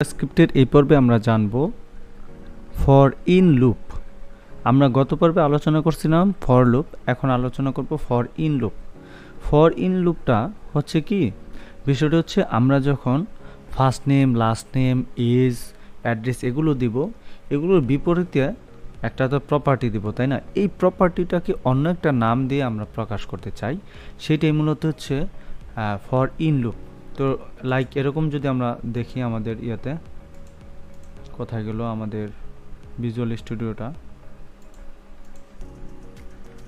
স্ক্রিপ্টের এই পর্বে আমরা জানব ফর ইন লুপ। আমরা গত পর্বে আলোচনা করছিলাম ফর লুপ, এখন আলোচনা করব for in loop. For in লুপটা হচ্ছে কি, বিষয়টা হচ্ছে আমরা যখন first name, last name, age, address এগুলো দিব, এগুলোর বিপরীতে একটা তো প্রপার্টি দিব, তাই না? এই প্রপার্টিটাকে অন্য একটা নাম দিয়ে আমরা প্রকাশ করতে চাই, সেটাই মূলত হচ্ছে ফর ইন লুপ। তো লাইক এরকম যদি আমরা দেখি আমাদের ইয়েতে, কোথায় গেল আমাদের ভিজুয়াল স্টুডিওটা,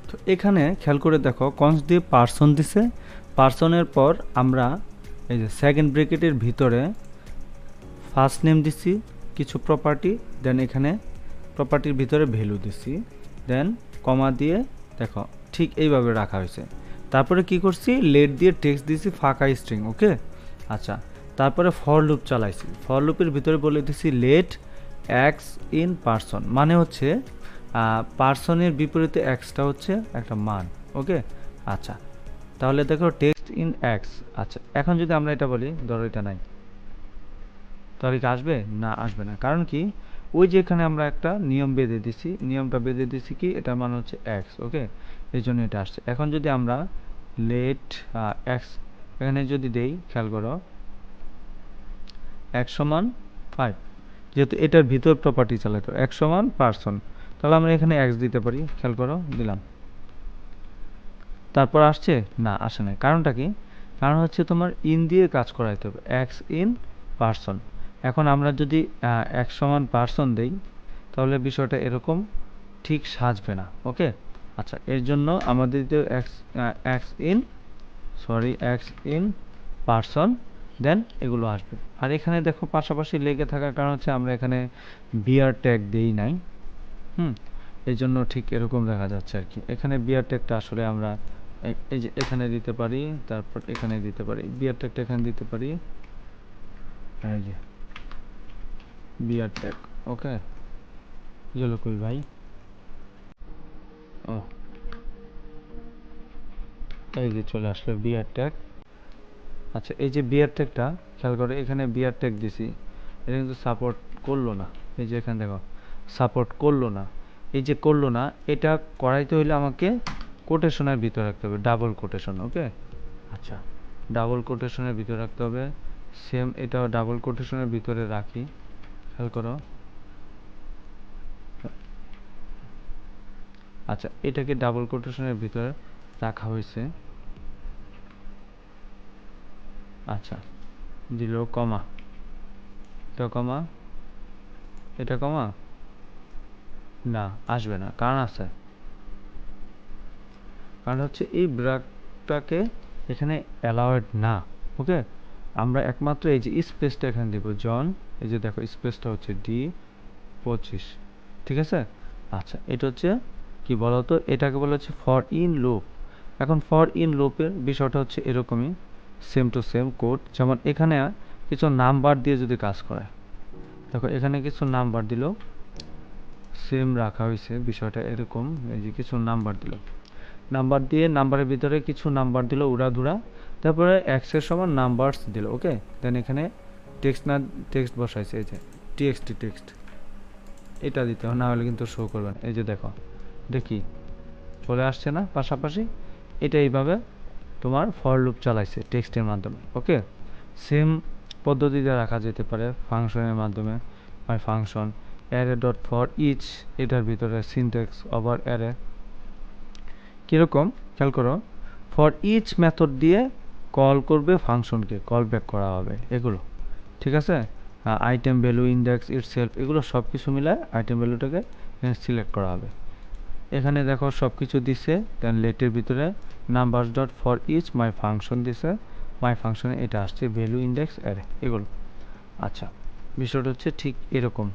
তো এখানে খেয়াল করে দেখো কনস্ট দিয়ে পার্সন দিছে, পার্সনের পর আমরা এই যে সেকেন্ড ব্র্যাকেটের ভিতরে ফার্স্ট নেম দিছি কিছু প্রপার্টি, দেন এখানে প্রপার্টির ভিতরে ভ্যালু দিছি, দেন কমা দিয়ে দেখো ঠিক এইভাবে রাখা হয়েছে। তারপরে কি করছি, লেট দিয়ে টেক্সট দিছি ফাঁকা স্ট্রিং। ওকে, আচ্ছা, তারপরে ফর লুপ চালাইছি। ফর লুপের ভিতরে বলে দিছি লেট এক্স ইন পার্সন, মানে হচ্ছে পার্সনের বিপরীতে এক্সটা হচ্ছে একটা মান। ওকে, আচ্ছা, তাহলে দেখো টেক্সট ইন এক্স। আচ্ছা, এখন যদি আমরা এটা বলি, ধরো এটা নাই, তাহলে কি আসবে? না, আসবে না। কারণ কি, ওই যে এখানে আমরা একটা নিয়ম বেঁধে দিছি, নিয়মটা বেঁধে দিছি কি, এটার মান হচ্ছে এক্স। ওকে, এই জন্য এটা আসছে। এখন যদি আমরা লেট এক্স এখানে যদি দেই, খেয়াল করো এক্স সমান 5, যেহেতু এটার ভিতর প্রপার্টি চালাতো এক্স সমান পার্সন, তাহলে আমরা এখানে এক্স দিতে পারি। খেয়াল করো, দিলাম, তারপর আসছে? না, আসে না। কারণটা কি? কারণ হচ্ছে তোমার ইন দিয়ে কাজ করাইতে হবে, এক্স ইন পার্সন। এখন আমরা যদি এক্স সমান পার্সন দেই, তাহলে বিষয়টা এরকম ঠিক সাজবে না। ওকে, আচ্ছা, এর জন্য আমাদের যে এক্স ইন পার্সন, দেন এগুলো আসবে। আর এখানে দেখো পাশাপাশি লেগে থাকার কারণ হচ্ছে আমরা এখানে বিআর ট্যাগ দেই নাই। এই জন্য ঠিক এরকম দেখা যাচ্ছে আর কি। এখানে বিআর ট্যাগটা আসলে আমরা এই যে এখানে দিতে পারি, তারপর এখানে দিতে পারি, বিআর ট্যাগটা এখানে দিতে পারি, এই যে বিআর ট্যাগ। ওকে, চলো কই ভাই, ও এই যে চলে আসলো বিআর ট্যাগ। আচ্ছা, এই যে বিআর ট্যাগটা খেয়াল করে, এখানে বিআর ট্যাগ দিছি, এটা কিন্তু সাপোর্ট করলো না। এই যে এখানে দেখো সাপোর্ট করলো না। এই যে করলো না, এটা করাইতে হইলে আমাকে কোটেশনের ভিতরে রাখতে হবে, ডাবল কোটেশন। ওকে, আচ্ছা, ডাবল কোটেশনের ভিতরে রাখতে হবে। সেম এটাও ডাবল কোটেশনের ভিতরে রাখি, খেয়াল করো। আচ্ছা, এটাকে ডাবল কোটেশনের ভিতরে রাখা হয়েছে। আচ্ছা, দিল কমা, এটা কমা, এটা কমা, না আসবে না। কারণ আছে, কারণ হচ্ছে এই ব্র্যাকটাকে এখানে অ্যালাউড না। ওকে, আমরা একমাত্র এই যে স্পেসটা এখানে দিব জন, এই যে দেখো স্পেসটা হচ্ছে D25, ঠিক আছে? আচ্ছা, এটা হচ্ছে কি বলতো, এটাকে বলা হচ্ছে ফর ইন লুপ। এখন ফর ইন লুপের বিষয়টা হচ্ছে এরকমই, সেম টু সেম কোড। যেমন এখানে কিছু নাম্বার দিয়ে যদি কাজ করে, দেখো এখানে কিছু নাম্বার দিল, সেম রাখা হয়েছে, বিষয়টা এরকম। এই যে কিছু নাম্বার দিল, নাম্বার দিয়ে নাম্বারের ভিতরে কিছু নাম্বার দিল উড়াধুরা, তারপরে এক্সের সমান নাম্বারস দিল। ওকে, দেন এখানে টেক্সট না, টেক্সট বসাইছে, এই যে টিএক্সটি টেক্সট, এটা দিতে হবে, না হলে কিন্তু শো করবে না। এই যে দেখো, দেখি চলে আসছে না পাশাপাশি। এটা এইভাবে তোমার ফর লুপ চালাইছে টেক্সটের মাধ্যমে। ওকে, সেম পদ্ধতিতে রাখা যেতে পারে ফাংশনের মাধ্যমে, my function array dot for each, এটার ভিতরে সিনট্যাক্স ওভার অ্যারে কীরকম খেয়াল করো, ফর ইচ মেথড দিয়ে কল করবে ফাংশনকে, কল ব্যাক করা হবে এগুলো, ঠিক আছে? আইটেম ভ্যালু, ইন্ডেক্স, ইটসেলফ, এগুলো সব কিছু মিলায় আইটেম ভ্যালুটাকে সিলেক্ট করা হবে। এখানে দেখো সব কিছু দিছে, দেন লেটের ভিতরে numbers dot for each my function দিছে, মাই ফাংশনে এটা আসছে ভ্যালু, ইন্ডেক্স, অ্যারে, এগুলো। আচ্ছা, বিষয়টা হচ্ছে ঠিক এরকম।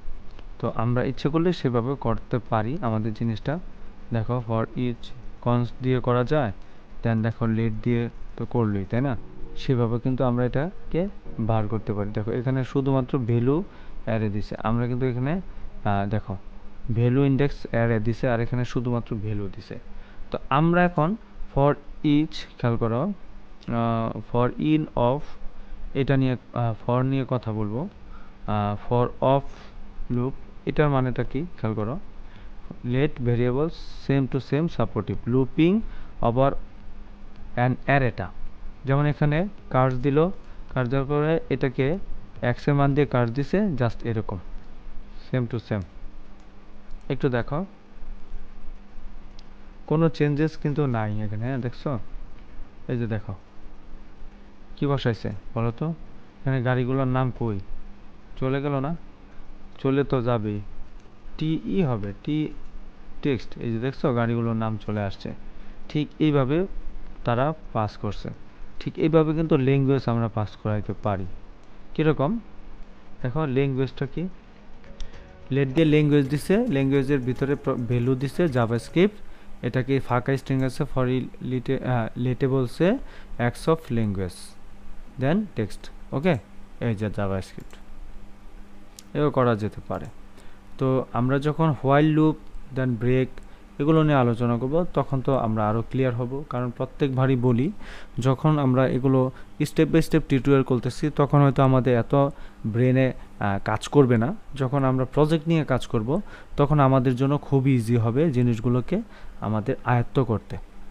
তো আমরা ইচ্ছে করলে সেভাবে করতে পারি আমাদের জিনিসটা। দেখো ফর ইচ কনস্ট দিয়ে করা যায়, দেন দেখো লেট দিয়ে তো করলই, তাই না? সেভাবে কিন্তু আমরা এটাকে বার করতে পারি। দেখো এখানে শুধুমাত্র ভ্যালু অ্যারে দিছে, আমরা কিন্তু এখানে দেখো ভ্যালু, ইন্ডেক্স, অ্যারে দিছে, আর এখানে শুধুমাত্র ভ্যালু দিছে। তো আমরা এখন ফর ইচ, খেয়াল করো, ফর ইন অফ, এটা নিয়ে ফর নিয়ে কথা বলবো। ফর অফ লুপ, এটার মানেটা কি খেয়াল করো, let variable same to same supportive looping over an অ্যারেটা। যেমন এখানে কার্স দিল, কার্স দেওয়ার পরে এটাকে এক্স এর মান দিয়ে কার্স দিছে, জাস্ট এরকম সেম টু সেম। একটু দেখো কোনো চেঞ্জেস কিন্তু নাই এখানে, হ্যাঁ দেখছো, এই যে দেখো কি বসাইছে বলো তো, এখানে গাড়িগুলোর নাম কই, চলে গেল না, চলে তো যাবেই, টি ই হবে, টি টেক্সট, এই যে দেখছো গাড়িগুলোর নাম চলে আসছে। ঠিক এইভাবে তারা পাস করছে। ঠিক এইভাবে কিন্তু ল্যাঙ্গুয়েজ আমরা পাস করাইতে পারি। কীরকম দেখো, ল্যাঙ্গুয়েজটা কি, লেট দিয়ে ল্যাঙ্গুয়েজ দিছে, ল্যাঙ্গুয়েজের ভিতরে ভ্যালু দিছে জাভাস্ক্রিপ্ট, এটাকে ফাঁকা স্ট্রিং আছে ফর লেটে বলছে অ্যাক্স অফ ল্যাঙ্গুয়েজ, দেন টেক্সট, ওকে, এই যে জাভাস্ক্রিপ্ট, এও করা যেতে পারে। তো আমরা যখন হোয়াইল লুপ দেন ব্রেক এগুলো নিয়ে আলোচনা করব তখন তো আমরা আরও ক্লিয়ার হব, কারণ প্রত্যেকবারই বলি যখন আমরা এগুলো স্টেপ বাই স্টেপ টিউটোরিয়াল করতেছি তখন হয়তো আমাদের এত ব্রেনে কাজ করবে না, যখন আমরা প্রজেক্ট নিয়ে কাজ করব তখন আমাদের জন্য খুবই ইজি হবে জিনিসগুলোকে আমাদের আয়ত্ত করতে।